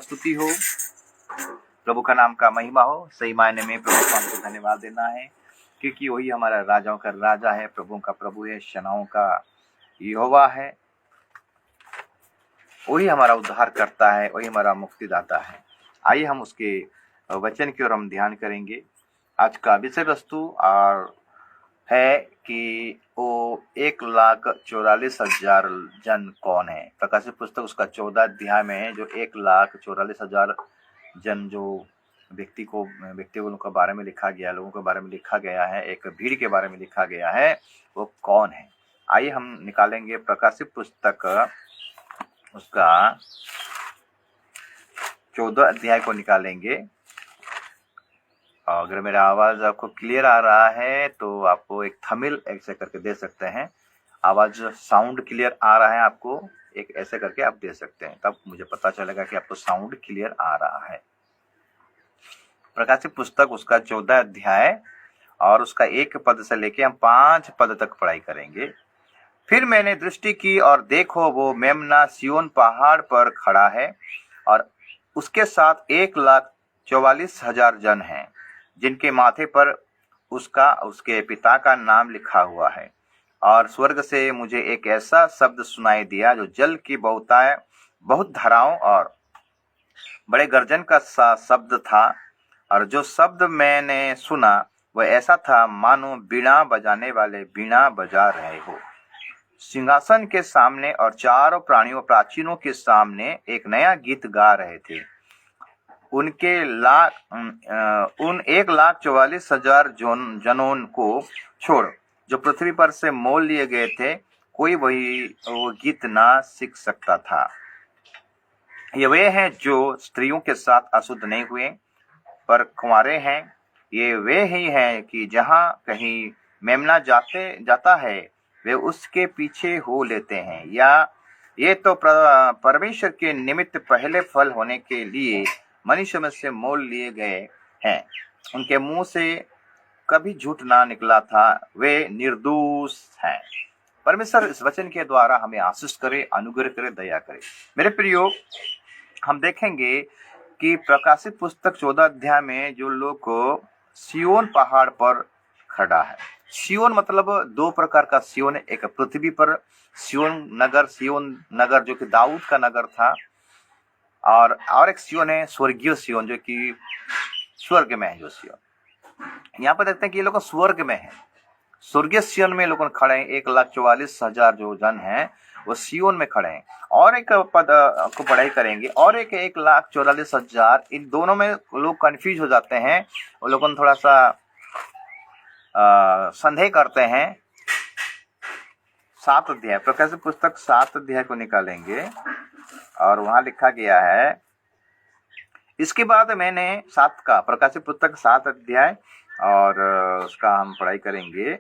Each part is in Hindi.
स्तुति हो, प्रभु का नाम का महिमा हो। सही मायने में प्रभु को हमको धन्यवाद देना है, क्योंकि वही हमारा राजाओं का राजा है, प्रभुओं का प्रभु है, सेनाओं का यहोवा है। वही हमारा उद्धार करता है, वही हमारा मुक्तिदाता है। आइए हम उसके वचन की ओर हम ध्यान करेंगे। आज का विषय वस्तु और है कि वो 1,44,000 जन कौन है। प्रकाशित पुस्तक उसका 14 अध्याय में है, जो 1,44,000 जन जो व्यक्तियों के बारे में लिखा गया, लोगों के बारे में लिखा गया है, एक भीड़ के बारे में लिखा गया है, वो कौन है। आइए हम निकालेंगे प्रकाशित पुस्तक उसका 14 अध्याय को निकालेंगे। अगर मेरा आवाज आपको क्लियर आ रहा है तो आपको एक थंबनेल ऐसे करके दे सकते हैं। आवाज साउंड क्लियर आ रहा है आपको, एक ऐसे करके आप दे सकते हैं, तब मुझे पता चलेगा कि आपको साउंड क्लियर आ रहा है। प्रकाशित पुस्तक उसका 14 अध्याय और उसका 1 पद से लेके हम 5 पद तक पढ़ाई करेंगे। फिर मैंने दृष्टि की और देखो, वो मेमना सिय्योन पहाड़ पर खड़ा है और उसके साथ 1,44,000 जन हैं, जिनके माथे पर उसके पिता का नाम लिखा हुआ है। और स्वर्ग से मुझे एक ऐसा शब्द सुनाई दिया जो जल की बहुत धाराओं और बड़े गर्जन का शब्द था। और जो शब्द मैंने सुना वह ऐसा था मानो बीणा बजाने वाले बीणा बजा रहे हो। सिंहासन के सामने और चारों प्राचीनों के सामने एक नया गीत गा रहे थे। उन 1,44,000 जनों को छोड़ जो पृथ्वी पर से मोल लिए गए थे, कोई वो गीत ना सीख सकता था। ये वे हैं जो स्त्रियों के साथ अशुद्ध नहीं हुए पर कुंवारे हैं। ये वे ही हैं कि जहाँ कहीं मेमना जाता है वे उसके पीछे हो लेते हैं। या ये तो परमेश्वर के निमित्त पहले फल होने के लिए मनुष्य में से मोल लिए गए हैं। उनके मुंह से कभी झूठ ना निकला था, वे निर्दोष हैं। परमेश्वर इस वचन के द्वारा हमें आशीष करे, अनुग्रह करे, दया करे। मेरे प्रियो, हम देखेंगे कि प्रकाशित पुस्तक 14 अध्याय में जो लोग सिय्योन पहाड़ पर खड़ा है। सिय्योन मतलब 2 प्रकार का सिय्योन है। एक पृथ्वी पर सिय्योन नगर जो कि दाऊद का नगर था, और एक सिय्योन है स्वर्गीय सिय्योन, जो कि स्वर्ग में है। जो सिय्योन यहाँ पर देखते हैं कि ये लोग स्वर्ग में है, स्वर्गीय सिय्योन में लोग खड़े हैं। 1,44,000 जो जन हैं वो सिय्योन में खड़े हैं। और एक पद को पढ़ाई करेंगे, और एक 1,44,000, इन दोनों में लोग कंफ्यूज हो जाते हैं। वो लोग थोड़ा सा संदेह करते हैं। 7 अध्याय प्रकाशित पुस्तक 7 अध्याय को निकालेंगे और वहां लिखा गया है। इसके बाद मैंने प्रकाशित पुस्तक 7 अध्याय और उसका हम पढ़ाई करेंगे।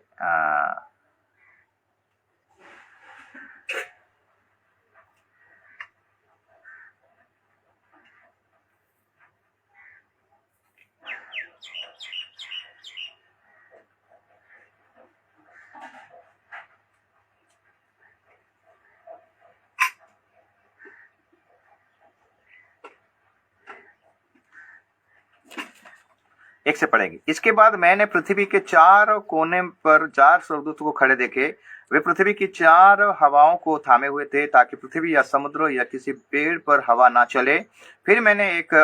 एक से पढ़ेंगे। इसके बाद मैंने पृथ्वी के 4 कोने पर 4 स्वर्गदूतों को खड़े देखे। वे पृथ्वी की 4 हवाओं को थामे हुए थे, ताकि पृथ्वी या समुद्र या किसी पेड़ पर हवा ना चले। फिर मैंने एक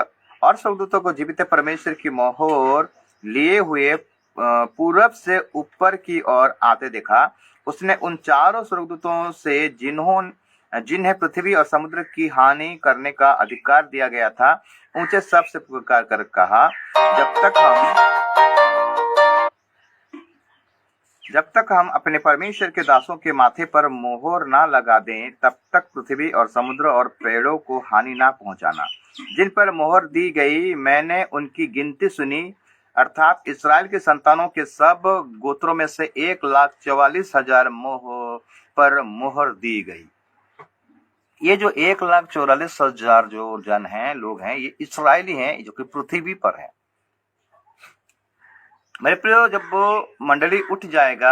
और स्वर्गदूतों को जीवित परमेश्वर की मोहर लिए हुए पूरब से ऊपर की ओर आते देखा। उसने उन 4 स्वर्गदूतों से जिन्हें पृथ्वी और समुद्र की हानि करने का अधिकार दिया गया था, ऊंचे शब्द से पुकार कर कहा, जब तक हम अपने परमेश्वर के दासों के माथे पर मोहर ना लगा दें, तब तक पृथ्वी और समुद्र और पेड़ों को हानि ना पहुंचाना। जिन पर मोहर दी गई मैंने उनकी गिनती सुनी, अर्थात इस्राएल के संतानों के सब गोत्रों में से 1,44,000 पर मोहर दी गई। ये जो 1,44,000 जो जन हैं, लोग हैं, ये इस्राएली हैं जो कि पृथ्वी पर है। मेरे प्रियो, जब वो मंडली उठ जाएगा,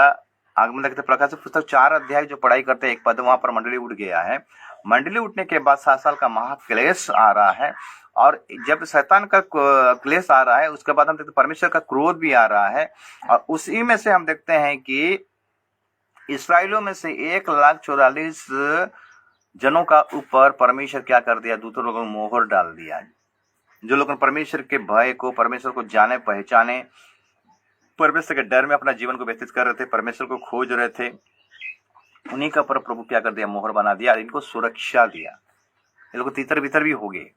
आगमन देखते प्रकाशित पुस्तक 4 अध्याय जो पढ़ाई करते हैं, एक पद वहां पर मंडली उठ गया है। मंडली उठने के बाद 7 साल का महाक्लेश आ रहा है और जब शैतान का क्लेश आ रहा है, उसके बाद हम देखते हैं परमेश्वर का क्रोध भी आ रहा है। और उसी में से हम देखते हैं कि इसराइलों में से 1,44,000 जनों का ऊपर परमेश्वर क्या कर दिया, दूसरों लोगों को मोहर डाल दिया। जो लोग परमेश्वर के भय को, परमेश्वर को जाने पहचाने, परमेश्वर के डर में अपना जीवन को व्यतीत कर रहे थे, परमेश्वर को खोज रहे थे, उन्हीं का पर प्रभु क्या कर दिया, मोहर बना दिया, इनको सुरक्षा दिया। ये लोग तितर बितर भी हो गए।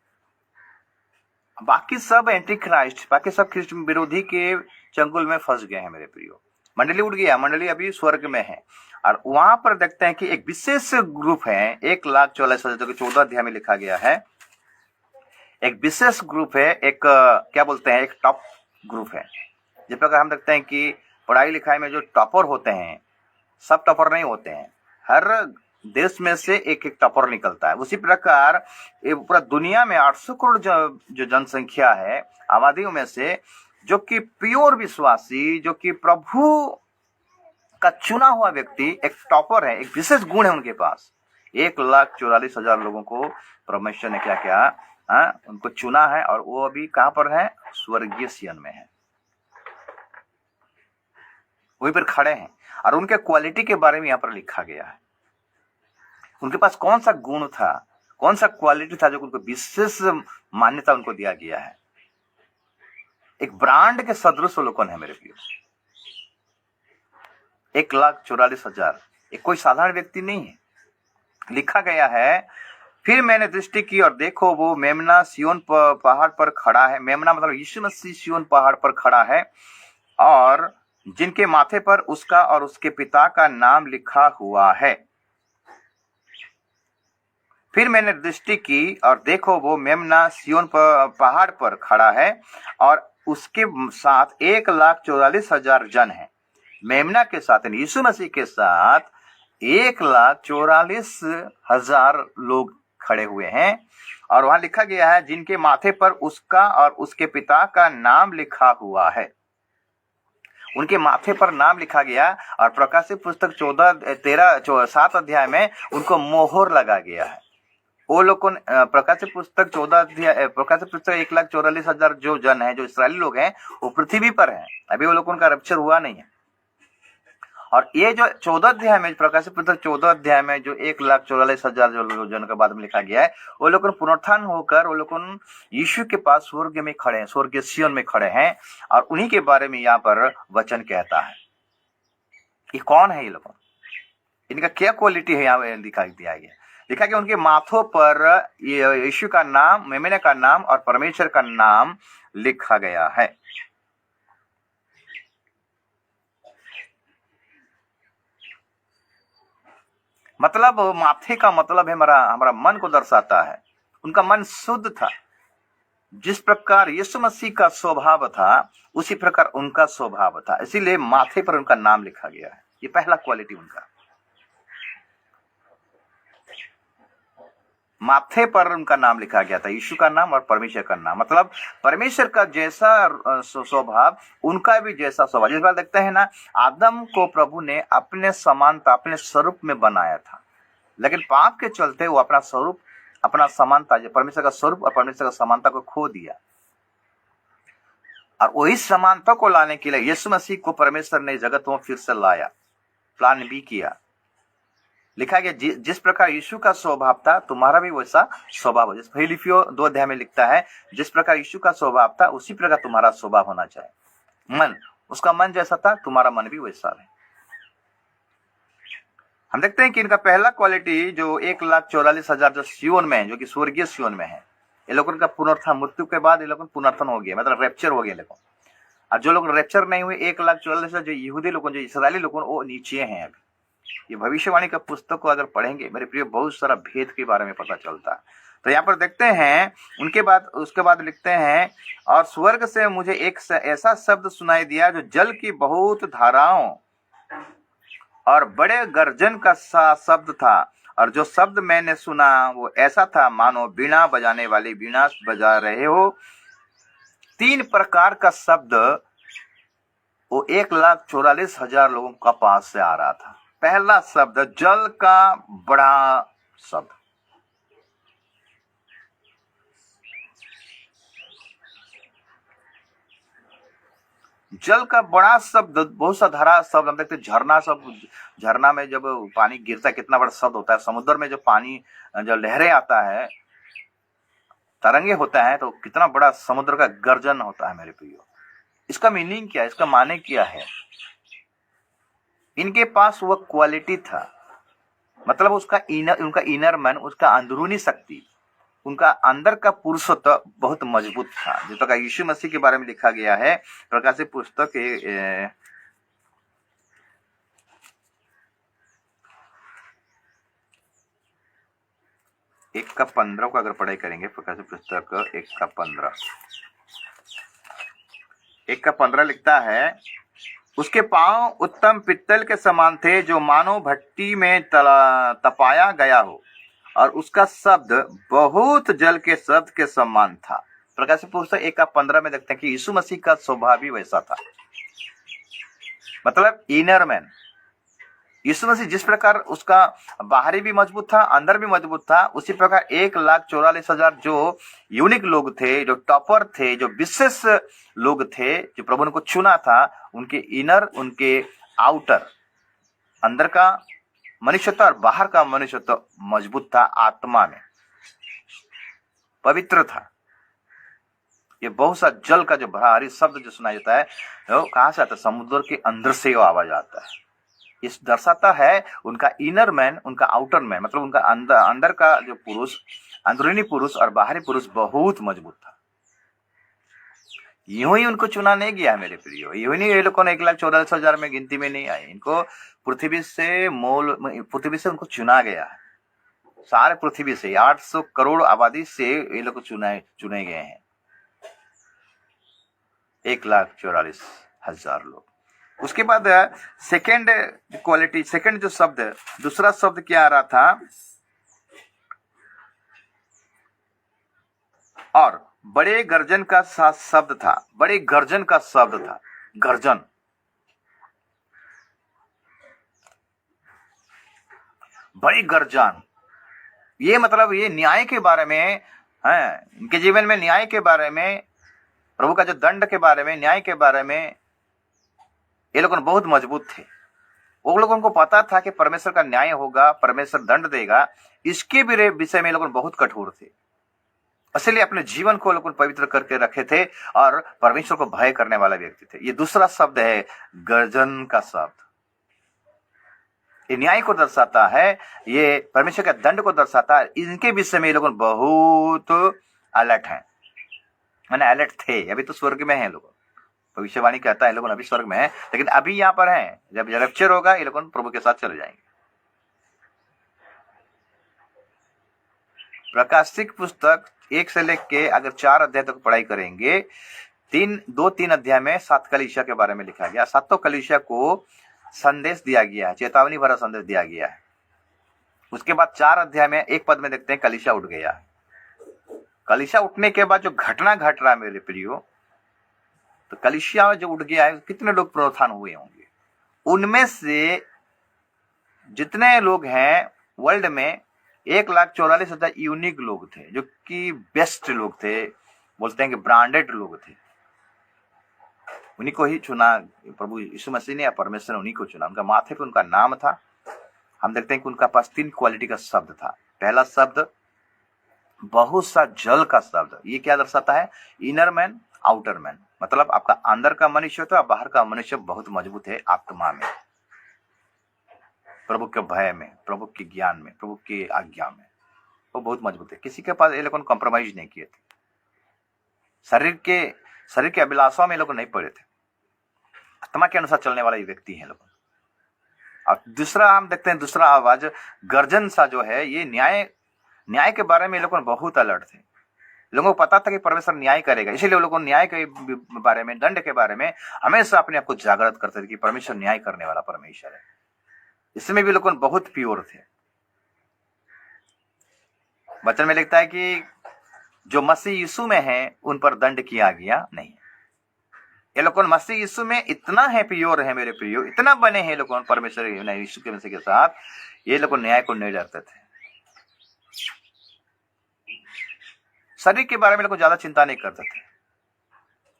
बाकी सब एंटी क्राइस्ट, बाकी सब ख्रिस्ट विरोधी के चंगुल में फंस गए हैं मेरे प्रियो। मंडली उठ गया, मंडली अभी स्वर्ग में है। और वहां पर देखते हैं कि एक विशेष ग्रुप है, 1,44,000 जो कि 14 अध्याय में लिखा गया है। एक विशेष ग्रुप है, एक क्या बोलते हैं, एक टॉप ग्रुप है। जिस प्रकार हम देखते हैं कि पढ़ाई लिखाई में जो टॉपर होते हैं, सब टॉपर नहीं होते हैं, हर देश में से एक एक टॉपर निकलता है। उसी प्रकार पूरा दुनिया में 800 करोड़ जो जनसंख्या है, आबादियों में से जो कि प्योर विश्वासी, जो कि प्रभु का चुना हुआ व्यक्ति एक टॉपर है, एक विशेष गुण है उनके पास। 1,44,000 लोगों को परमेश्वर ने क्या किया, उनको चुना है, और वो अभी कहां पर है, स्वर्गीय सियन में है, वहीं पर खड़े हैं। और उनके क्वालिटी के बारे में यहाँ पर लिखा गया है। उनके पास कौन सा गुण था, कौन सा क्वालिटी था जो उनको विशेष मान्यता उनको दिया गया है। एक ब्रांड के सदृश लोगों है मेरे प्रियो। 1,44,000 एक कोई साधारण व्यक्ति नहीं है। लिखा गया है, फिर मैंने दृष्टि की और देखो वो मेमना सिय्योन पहाड़ पर खड़ा है। मेमना मतलब यीशु मसीह सिय्योन पहाड़ पर खड़ा है, और जिनके माथे पर उसका और उसके पिता का नाम लिखा हुआ है। फिर मैंने दृष्टि की और देखो वो मेमना सिय्योन पहाड़ पर खड़ा है, और उसके साथ 1,44,000 जन है। मेमना के साथ, यीशु मसीह के साथ 1,44,000 लोग खड़े हुए हैं। और वहां लिखा गया है, जिनके माथे पर उसका और उसके पिता का नाम लिखा हुआ है। उनके माथे पर नाम लिखा गया, और प्रकाशित पुस्तक 7 अध्याय में उनको मोहर लगा गया है। वो लोग प्रकाशित पुस्तक 14 अध्याय, प्रकाशित पुस्तक 1,44,000 जो जन है, जो इसराइली लोग हैं, वो पृथ्वी पर हैं। अभी वो लोगों का रप्चर हुआ नहीं है। और ये जो 14 अध्याय में, प्रकाशित पुस्तक 14 अध्याय में जो 1,44,000 जो जन के बाद में लिखा गया है, वो लोग पुनरुत्थान होकर वो लोग यीशु के पास स्वर्ग में खड़े हैं, स्वर्गीय सिय्योन में खड़े हैं। और उन्हीं के बारे में यहाँ पर वचन कहता है। ये कौन है ये लोग, इनका क्या क्वालिटी है, यहाँ दिखा दिया गया। लिखा कि उनके माथों पर यीशु का नाम, मेमने का नाम और परमेश्वर का नाम लिखा गया है। मतलब माथे का मतलब है हमारा मन को दर्शाता है। उनका मन शुद्ध था। जिस प्रकार यीशु मसीह का स्वभाव था, उसी प्रकार उनका स्वभाव था, इसीलिए माथे पर उनका नाम लिखा गया है। ये पहला क्वालिटी उनका, माथे पर उनका नाम लिखा गया था, यीशु का नाम और परमेश्वर का नाम। मतलब परमेश्वर का जैसा स्वभाव, उनका भी जैसा स्वभाव। जिस बार देखते हैं ना, आदम को प्रभु ने अपने समानता, अपने स्वरूप में बनाया था, लेकिन पाप के चलते वो अपना स्वरूप, अपना समानता, परमेश्वर का स्वरूप और परमेश्वर का समानता को खो दिया। और वही समानता को लाने के लिए यीशु मसीह को परमेश्वर ने जगत में फिर से लाया, प्लान भी किया। लिखा गया, जिस प्रकार यीशु का स्वभाव था, तुम्हारा भी वैसा स्वभाव हो। जैसे फिलिपियों 2 अध्याय में लिखता है, जिस प्रकार यीशु का स्वभाव था, उसी प्रकार तुम्हारा स्वभाव होना चाहिए। मन, उसका मन जैसा था, तुम्हारा मन भी वैसा है। हम देखते हैं कि इनका पहला क्वालिटी जो 1,44,000 जो सिय्योन में है, जो कि स्वर्गीय सिय्योन में है, ये लोगों का पुनरुत्थान, मृत्यु के बाद ये लोग पुनरुत्थान हो गया, मतलब रैप्चर हो गए लोगों। और जो लोग रैप्चर नहीं हुए, 1,44,000 जो यहूदी लोगों, जो इसराइली लोगों, वो नीचे हैं अभी। ये भविष्यवाणी का पुस्तक को अगर पढ़ेंगे मेरे प्रिय, बहुत सारा भेद के बारे में पता चलता है। तो यहाँ पर देखते हैं, उसके बाद लिखते हैं, और स्वर्ग से मुझे एक ऐसा शब्द सुनाई दिया जो जल की बहुत धाराओं और बड़े गर्जन का शब्द था। और जो शब्द मैंने सुना वो ऐसा था मानो बीणा बजाने वाली बीणा बजा रहे हो। 3 प्रकार का शब्द वो 1,44,000 लोगों का पास से आ रहा था। पहला शब्द जल का बड़ा शब्द, जल का बड़ा शब्द, बहुत सा धारा शब्द हम देखते हैं, झरना शब्द, झरना में जब पानी गिरता है कितना बड़ा शब्द होता है। समुद्र में जो पानी, जो लहरें आता है, तरंगे होता है, तो कितना बड़ा समुद्र का गर्जन होता है मेरे प्रियो। इसका मीनिंग क्या है, इसका माने क्या है? इनके पास वह क्वालिटी था, मतलब उनका इनर मन, उसका अंदरूनी शक्ति, उनका अंदर का पुरुषत्व बहुत मजबूत था। जिस प्रकार यीशु मसीह के बारे में लिखा गया है प्रकाशित पुस्तक 1:15 को अगर पढ़ाई करेंगे, प्रकाशित पुस्तक 1:15 लिखता है, उसके पांव उत्तम पित्तल के समान थे, जो मानो भट्टी में तपाया गया हो, और उसका शब्द बहुत जल के शब्द के समान था। प्रकाशित पुस्तक 1:15 में देखते हैं कि यीशु मसीह का स्वभाव भी वैसा था, मतलब इनर मैन। यीशु मसीह जिस प्रकार उसका बाहरी भी मजबूत था, अंदर भी मजबूत था, उसी प्रकार 1,44,000 जो यूनिक लोग थे, जो टॉपर थे, जो विशेष लोग थे, जो प्रभु ने को चुना था, उनके इनर, उनके आउटर, अंदर का मनुष्यत्व और बाहर का मनुष्यत्व मजबूत था, आत्मा में पवित्र था। ये बहुत सा जल का जो भारी शब्द जो सुनाई देता है, वो कहां से आता है? समुद्र के अंदर से वो आवाज आता है। इस दर्शाता है उनका इनर मैन, उनका आउटर मैन, मतलब उनका अंदर का जो पुरुष, अंदरूनी पुरुष और बाहरी पुरुष बहुत मजबूत था। यूं ही उनको चुना नहीं गया मेरे प्रियो, यूं ही ये लोगों ने 1,44,000 में गिनती में नहीं आए। इनको पृथ्वी से उनको चुना गया है, सारे पृथ्वी से 800 करोड़ आबादी से ये लोग चुने गए हैं, 1,44,000 लोग। उसके बाद सेकेंड क्वालिटी, सेकेंड जो शब्द, दूसरा शब्द क्या आ रहा था? और बड़े गर्जन का शब्द था, बड़े गर्जन का शब्द था, गर्जन, बड़ी गर्जन। ये मतलब ये न्याय के बारे में है, इनके जीवन में न्याय के बारे में, प्रभु का जो दंड के बारे में, न्याय के बारे में ये लोग बहुत मजबूत थे। वो लोगों को पता था कि परमेश्वर का न्याय होगा, परमेश्वर दंड देगा, इसके भी विषय में लोग बहुत कठोर थे। इसलिए अपने जीवन को लोग पवित्र करके रखे थे और परमेश्वर को भय करने वाला व्यक्ति थे। ये दूसरा शब्द है गर्जन का शब्द। ये न्याय को दर्शाता है, ये परमेश्वर के दंड को दर्शाता है। इनके विषय में ये लोग बहुत अलर्ट हैं, मैंने अलर्ट थे। अभी तो स्वर्ग में है लोग, भविष्यवाणी कहता है लोग अभी स्वर्ग में है, लेकिन अभी यहाँ पर हैं। जब रैप्चर होगा ये लोग प्रभु के साथ चले जाएंगे। प्रकाशित पुस्तक 1 से लेके अगर 4 अध्याय तक पढ़ाई करेंगे, 3 अध्याय में 7 कलीसिया के बारे में लिखा गया। 7 कलीसिया को संदेश दिया गया है, चेतावनी भरा संदेश दिया गया है। उसके बाद 4 अध्याय में 1 पद में देखते हैं कलीसिया उठ गया। कलीसिया उठने के बाद जो घटना घट रहा है मेरे प्रियो, तो कलीसिया जो उठ गया है, कितने लोग पुनरुत्थान हुए होंगे? उनमें से जितने लोग हैं वर्ल्ड में 1,44,000 यूनिक लोग थे, जो कि बेस्ट लोग थे, बोलते हैं कि ब्रांडेड लोग थे। उन्हीं को ही चुना प्रभु यीशु मसीह ने, या परमेश्वर ने उन्हीं को चुना। उनका माथे पे उनका नाम था। हम देखते हैं कि उनका पास 3 क्वालिटी का शब्द था। पहला शब्द बहुत सा जल का शब्द। ये क्या दर्शाता है? इनर मैन, आउटर मैन, मतलब आपका अंदर का मनुष्य तो बाहर का मनुष्य बहुत मजबूत है आत्मा में, प्रभु के भय में, प्रभु के ज्ञान में, प्रभु की आज्ञा में, वो बहुत मजबूत है। किसी के पास ये लोगों ने कॉम्प्रोमाइज नहीं किए थे। शरीर के अभिलाषाओं में लोग नहीं पड़े थे। आत्मा के अनुसार चलने वाला ये व्यक्ति है लोग। और दूसरा हम देखते हैं, दूसरा आवाज गर्जन सा जो है, ये न्याय के बारे में ये लोग बहुत अलर्ट थे। लोगों को पता था कि परमेश्वर न्याय करेगा, इसीलिए लोगों को न्याय के बारे में, दंड के बारे में हमेशा अपने आप को जागृत करते थे कि परमेश्वर न्याय करने वाला परमेश्वर है। इसमें भी लोग बहुत प्योर थे। वचन में लिखता है कि जो मसीह यीशु में है उन पर दंड किया गया नहीं। ये लोग मसीह यीशु में इतना है, प्योर है मेरे प्रियो, इतना बने हैं लोग परमेश्वर यीशु के मसीह के साथ, ये लोग न्याय को नहीं डरते थे। शरीर के बारे में लोग ज्यादा चिंता नहीं करते थे।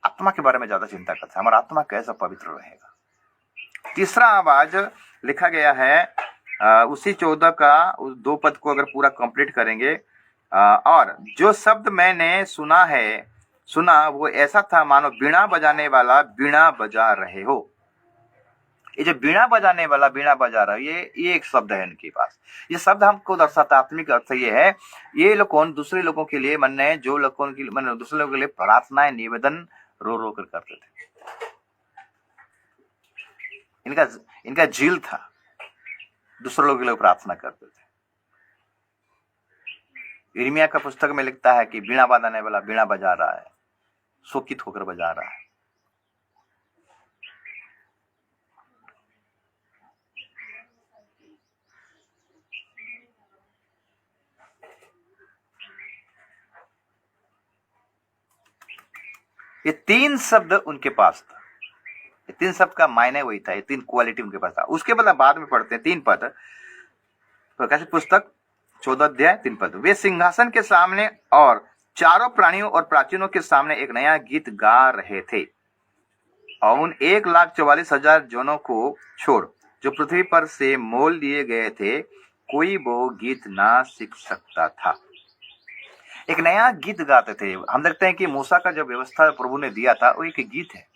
आत्मा के बारे में ज्यादा चिंता करते हैं, हमारा आत्मा कैसा पवित्र रहेगा। तीसरा आवाज लिखा गया है उसी 14 का उस 2 पद को अगर पूरा कंप्लीट करेंगे, और जो शब्द मैंने सुना वो ऐसा था मानो बीणा बजाने वाला बीणा बजा रहे हो। ये जो बीणा बजाने वाला बीणा बजा रहा है, ये एक शब्द है इनके पास। ये शब्द हमको दर्शाता, आत्मिक अर्थ ये है, ये लोग दूसरे लोगों के लिए मैंने जो लोगों के मैंने दूसरे लोगों के लिए प्रार्थनाएं निवेदन रो रो कर करते थे। इनका झील था, दूसरे लोगों के लिए प्रार्थना करते थे। यिर्मयाह का पुस्तक में लिखता है कि बीणा बजाने वाला बीणा बजा रहा है, शोकित होकर बजा रहा है। ये 3 शब्द उनके पास था, ये 3 शब्द का मायने वही था, ये 3 क्वालिटी उनके पास था। उसके बाद में पढ़ते हैं 3 पद, प्रकाशित पुस्तक 14 अध्याय 3 पद। वे सिंहासन के सामने और चारों प्राणियों और प्राचीनों के सामने एक नया गीत गा रहे थे, और उन 1,44,000 जनों को छोड़ जो पृथ्वी पर से मोल लिए गए थे, कोई वो गीत ना सीख सकता था। एक नया गीत गाते थे। हम देखते हैं कि मूसा का जो व्यवस्था प्रभु ने दिया था वो एक गीत है,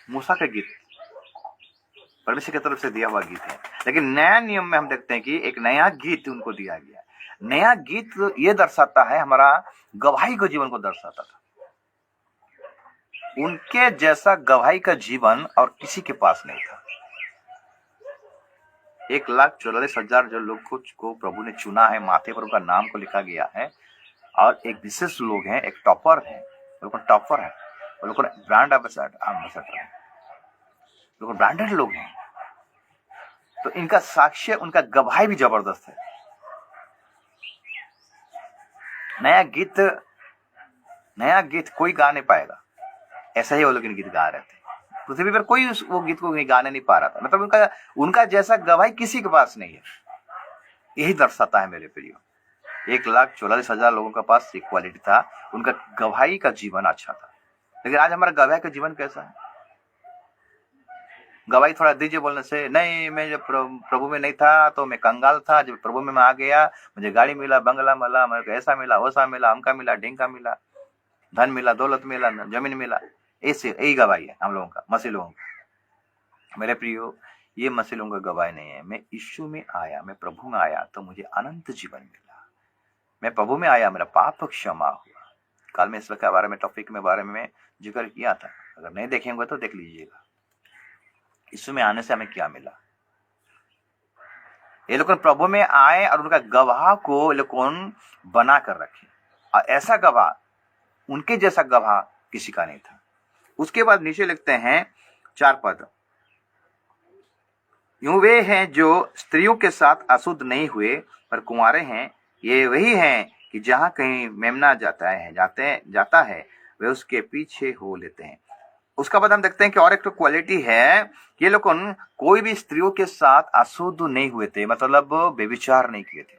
मूसा का गीत परमेश्वर की तरफ से दिया हुआ गीत है। लेकिन नया नियम में हम देखते हैं कि एक नया गीत उनको दिया गया। नया गीत ये दर्शाता है हमारा गवाही को जीवन को दर्शाता था। उनके जैसा गवाही का जीवन और किसी के पास नहीं था। 1,44,000 जो लोग को प्रभु ने चुना है, माथे पर उनका नाम को लिखा गया है, और एक विशेष लोग हैं, एक टॉपर है, टॉपर है, वो लोग ब्रांड एम्बेसडर है, लोग ब्रांडेड लोग हैं। तो इनका साक्ष्य, उनका गवाही भी जबरदस्त है। नया गीत कोई गा नहीं पाएगा, ऐसा ही वो लोग गीत गा रहे थे। पृथ्वी पर कोई वो गीत को गाने नहीं पा रहा था, मतलब उनका जैसा गवाही किसी के पास नहीं है। यही दर्शाता है मेरे प्रियो, 1,44,000 लोगों के पास एक क्वालिटी था, उनका गवाही का जीवन अच्छा था। लेकिन आज हमारा गवाही का जीवन कैसा है? गवाही थोड़ा दीजिए बोलने से, नहीं मैं जब प्रभु में नहीं था तो मैं कंगाल था, जब प्रभु में आ गया मुझे गाड़ी मिला, बंगला मिला, मेरे को ऐसा मिला, वैसा मिला, अमका मिला, ढिंका मिला, धन मिला, दौलत मिला, जमीन मिला। ऐसे यही गवाही है हम लोगों का, मसीह लोगों का। मेरे प्रियो, ये मसीह लोगों का गवाही नहीं है। मैं यीशु में आया, मैं प्रभु में आया तो मुझे अनंत जीवन मिला। मैं प्रभु में आया, मेरा पाप क्षमा हुआ। कल में इस के बारे में टॉपिक में बारे में जिक्र किया था, अगर नहीं देखेंगे तो देख लीजिएगा। यीशु में आने से हमें क्या मिला। ये लोग प्रभु में आए और उनका गवाह को लोग बना कर रखे, और ऐसा गवाह, उनके जैसा गवाह किसी का नहीं था। उसके बाद नीचे लिखते हैं 4 पद, यूं वे हैं जो स्त्रियों के साथ अशुद्ध नहीं हुए पर कुंवारे हैं। ये वही हैं कि जहां कहीं मेमना जाता है वे उसके पीछे हो लेते हैं। उसका बाद हम देखते हैं कि और एक तो क्वालिटी है, ये लोग कोई भी स्त्रियों के साथ अशुद्ध नहीं हुए थे, मतलब व्यभिचार नहीं किए थे।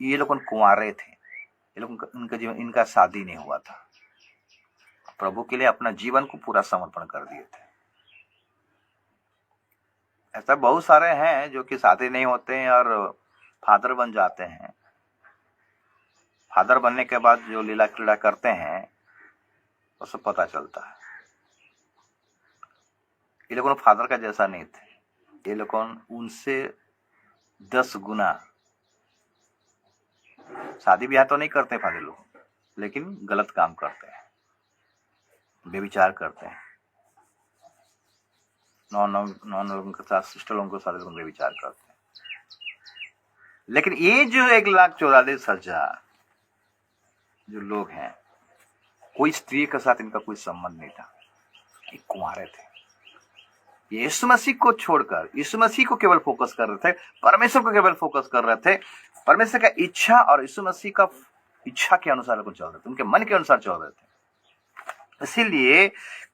ये लोग कुंवारे थे, ये लोग उनका जीवन, इनका शादी नहीं हुआ था, प्रभु के लिए अपना जीवन को पूरा समर्पण कर दिए थे। ऐसा बहुत सारे हैं जो कि शादी नहीं होते हैं और फादर बन जाते हैं। फादर बनने के बाद जो लीला क्रीड़ा करते हैं वो सब पता चलता है। ये लोग फादर का जैसा नहीं थे, ये लोग उनसे 10 गुना शादी ब्याह तो नहीं करते फादर लोग, लेकिन गलत काम करते हैं, व्यभिचार करते हैं, नॉन लोगों के साथ, सिस्टर लोगों के साथ व्यभिचार करते हैं। लेकिन ये जो 1,44,000 जो लोग हैं, कोई स्त्री के साथ इनका कोई संबंध नहीं था, ये कुंवारे थे। ये यीशु मसीह को छोड़कर, यीशु मसीह को केवल फोकस कर रहे थे, परमेश्वर को केवल फोकस कर रहे थे, परमेश्वर का इच्छा और यीशु मसीह का इच्छा के अनुसार को चल रहे थे, उनके मन के अनुसार चल रहे थे। इसीलिए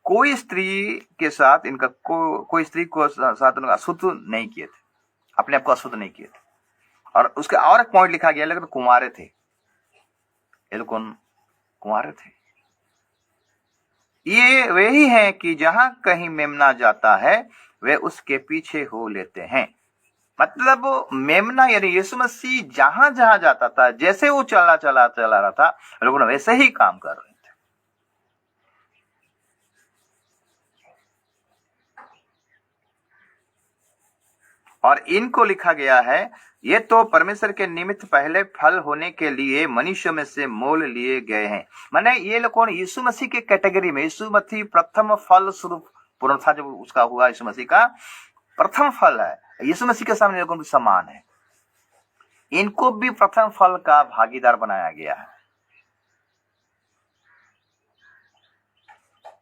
कोई स्त्री के साथ इनका कोई स्त्री को साथ उनका अशुद्ध नहीं किए थे, अपने आप को अशुद्ध नहीं किए थे। और उसके और एक पॉइंट लिखा गया, लेकिन कुंवारे थे, ये लोग कुंवारे थे। ये वे ही हैं कि जहां कहीं मेमना जाता है वे उसके पीछे हो लेते हैं। मतलब मेमना यानी यीशु मसीह जहां जहां जाता था, जैसे वो चला रहा था, लोगों ने वैसे ही काम कर रहे थे। और इनको लिखा गया है, ये तो परमेश्वर के निमित्त पहले फल होने के लिए मनुष्य में से मोल लिए गए हैं। माने ये लोग कौन? यीशु मसीह के कैटेगरी में। यीशु मसीह प्रथम फल स्वरूप पूर्ण था, जब उसका हुआ, यीशु मसीह का प्रथम फल है। यीशु मसीह के सामने लोगों को समान है, इनको भी प्रथम फल का भागीदार बनाया गया है।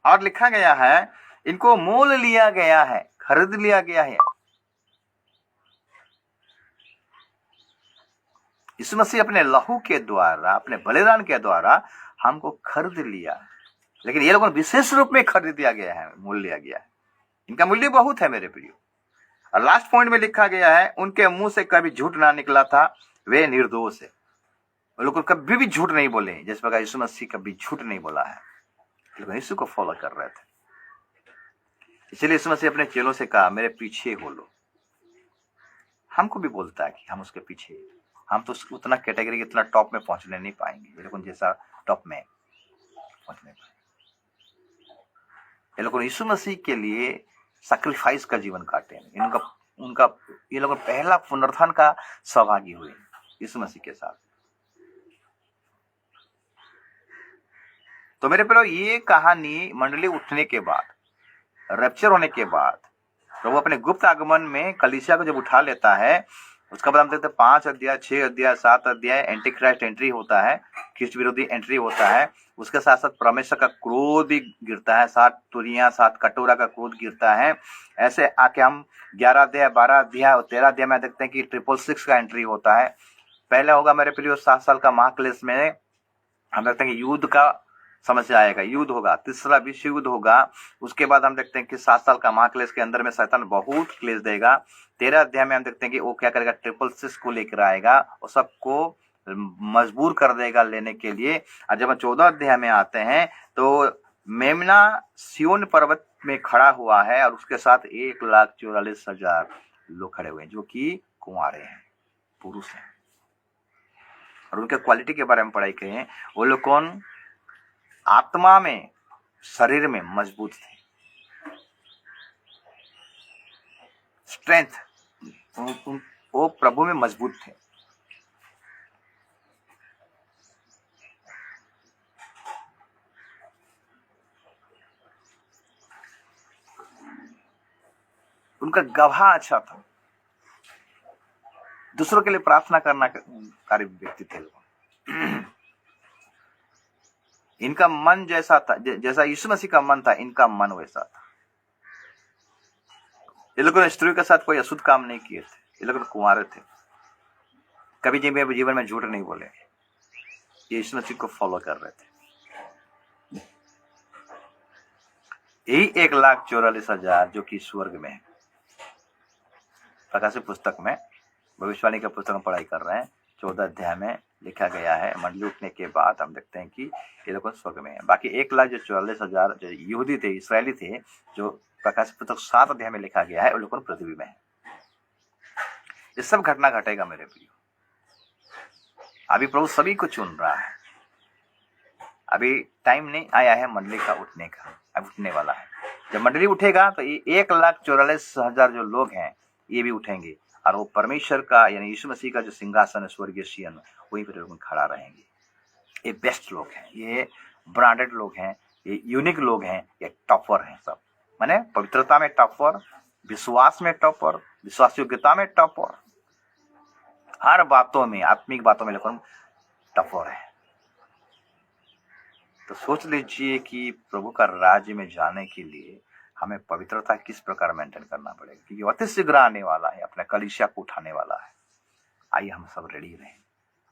और लिखा गया है, इनको मोल लिया गया है, खरीद लिया गया है। यीशु मसीह अपने लहू के द्वारा, अपने बलिदान के द्वारा हमको खरीद लिया। लेकिन ये लोगों को विशेष रूप में खरीद दिया गया है, मूल्य लिया गया है। इनका मूल्य बहुत है मेरे प्रियो। और लास्ट पॉइंट में लिखा गया है, उनके मुंह से कभी झूठ ना निकला था, वे निर्दोष है। वो लोग कभी भी झूठ नहीं बोले, जिस प्रकार यीशु मसीह कभी झूठ नहीं बोला है। लोग यीशु को फॉलो कर रहे थे। इसलिए यीशु मसीह अपने चेलों से कहा, मेरे पीछे हो लो। हमको भी बोलता है कि हम उसके पीछे। हम तो उतना कैटेगरी, इतना टॉप में पहुंचने नहीं पाएंगे, ये लोग जैसा टॉप में पहुंचने पाएंगे। ये लोग यीशु मसीह के लिए सैक्रिफाइस का जीवन काटे। ये लोग पहला पुनरुत्थान का सहभागी हुए यीशु मसीह के साथ। तो मेरे प्यारो, ये कहानी मंडली उठने के बाद, रैप्चर होने के बाद, प्रभु अपने गुप्त आगमन में कलीसिया को जब उठा लेता है, उसका बाद हम देखते हैं 5 अध्याय, 6 अध्याय, 7 अध्याय एंटी क्राइस्ट एंट्री होता है, ख्रिस्ट विरोधी एंट्री होता है। उसके साथ साथ परमेश्वर का क्रोध भी गिरता है, 7 तुरियां, 7 कटोरा का क्रोध गिरता है। ऐसे आके हम 11 अध्याय, 12 अध्याय और 13 अध्याय में देखते हैं कि 666 का एंट्री होता है। पहले होगा मेरे प्रियो 7 साल का महाक्लेश में हम देखते हैं कि युद्ध का समस्या आएगा, युद्ध होगा, तीसरा विश्व युद्ध होगा। उसके बाद हम देखते हैं कि 7 साल का महाक्लेश के अंदर में शैतान बहुत क्लेश देगा। 13 अध्याय में हम देखते हैं कि वो क्या करेगा, 666 को लेकर आएगा और सबको मजबूर कर देगा लेने के लिए। और जब हम 14 अध्याय में आते हैं तो मेमना सियोन पर्वत में खड़ा हुआ है और उसके साथ 1,44,000 लोग खड़े हुए हैं, जो कि कुंवारे हैं, पुरुष हैं। और उनके क्वालिटी के बारे में पढ़ाई करें, वो लोग कौन? आत्मा में, शरीर में मजबूत थे, स्ट्रेंथ, वो प्रभु में मजबूत थे। उनका गवाह अच्छा था, दूसरों के लिए प्रार्थना करना कार्य व्यक्ति थे। इनका मन जैसा था, जैसा यीशु मसीह का मन था, इनका मन वैसा था। ये लोगों ने स्त्रियों के साथ कोई अशुद्ध काम नहीं किए थे, ये लोग कुंवारे थे, कभी जीवन में झूठ नहीं बोले, ये यीशु मसीह को फॉलो कर रहे थे। यही 1,44,000 जो कि स्वर्ग में है। प्रकाशित पुस्तक में, भविष्यवाणी के पुस्तक में पढ़ाई कर रहे हैं, 14 अध्याय में लिखा गया है, मंडली उठने के बाद हम देखते हैं कि ये लोग स्वर्ग में है। बाकी 1,44,000 जो यहूदी थे, इसराइली थे, जो प्रकाशित पुस्तक 7 अध्याय में लिखा गया है, वो लोग पृथ्वी में है। ये सब घटना घटेगा मेरे प्रियो। अभी प्रभु सभी को चुन रहा है, अभी टाइम नहीं आया है मंडली का उठने का, अब उठने वाला है। जब मंडली उठेगा तो ये 1,44,000 जो लोग हैं ये भी उठेंगे और वो परमेश्वर का यानी यीशु मसीह का जो सिंहासन है, स्वर्गीय सियन, वहीं पर लोग खड़ा रहेंगे। ये बेस्ट लोग हैं, ये ब्रांडेड लोग हैं, ये यूनिक लोग हैं, ये टॉपर हैं सब। माने पवित्रता में टॉपर, विश्वास में टॉपर, विश्वास योग्यता में टॉपर, हर बातों में, आत्मिक बातों में लोग टॉपर है। तो सोच लीजिए कि प्रभु का राज्य में जाने के लिए हमें पवित्रता किस प्रकार मेंटेन करना पड़ेगा, क्योंकि अति शीघ्र आने वाला है, अपने कलीसिया को उठाने वाला है। आइए हम सब रेडी रहें,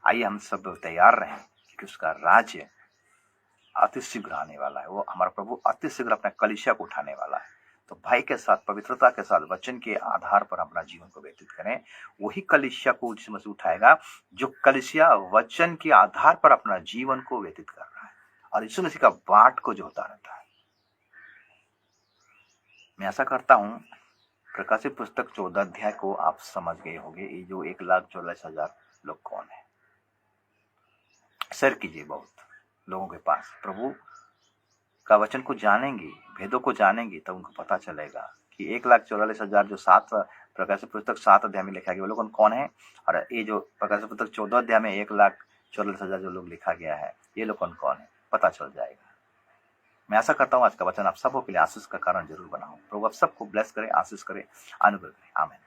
आइए हम सब तैयार रहें, क्योंकि उसका राज्य अति शीघ्र आने वाला है। वो हमारा प्रभु अति शीघ्र अपने कलीसिया को उठाने वाला है। तो भाई के साथ, पवित्रता के साथ, वचन के आधार पर अपना जीवन को व्यतीत करें। वही कलीसिया को यीशु मसीह उठाएगा जो कलीसिया वचन के आधार पर अपना जीवन को व्यतीत कर रहा है और यीशु मसीह का बाट को जोता रहता है। मैं आशा करता हूँ प्रकाशित पुस्तक 14 अध्याय को आप समझ गए होंगे। ये जो 1,44,000 लोग कौन है। सर कीजिए बहुत लोगों के पास, प्रभु का वचन को जानेंगे, भेदों को जानेंगे, तब उनको पता चलेगा कि 1,44,000 जो प्रकाशित पुस्तक 7 अध्याय में लिखा गया वो लोग कौन है, और ये जो प्रकाशित पुस्तक 14 अध्याय में 1,44,000 जो लोग लिखा गया है ये लोग कौन है, पता चल जाएगा। मैं आशा करता हूँ आज का वचन आप सबों के लिए आशीष का कारण जरूर बना हो। प्रभु आप सबको ब्लेस करे, आशीष करे, अनुग्रह करे। आमीन।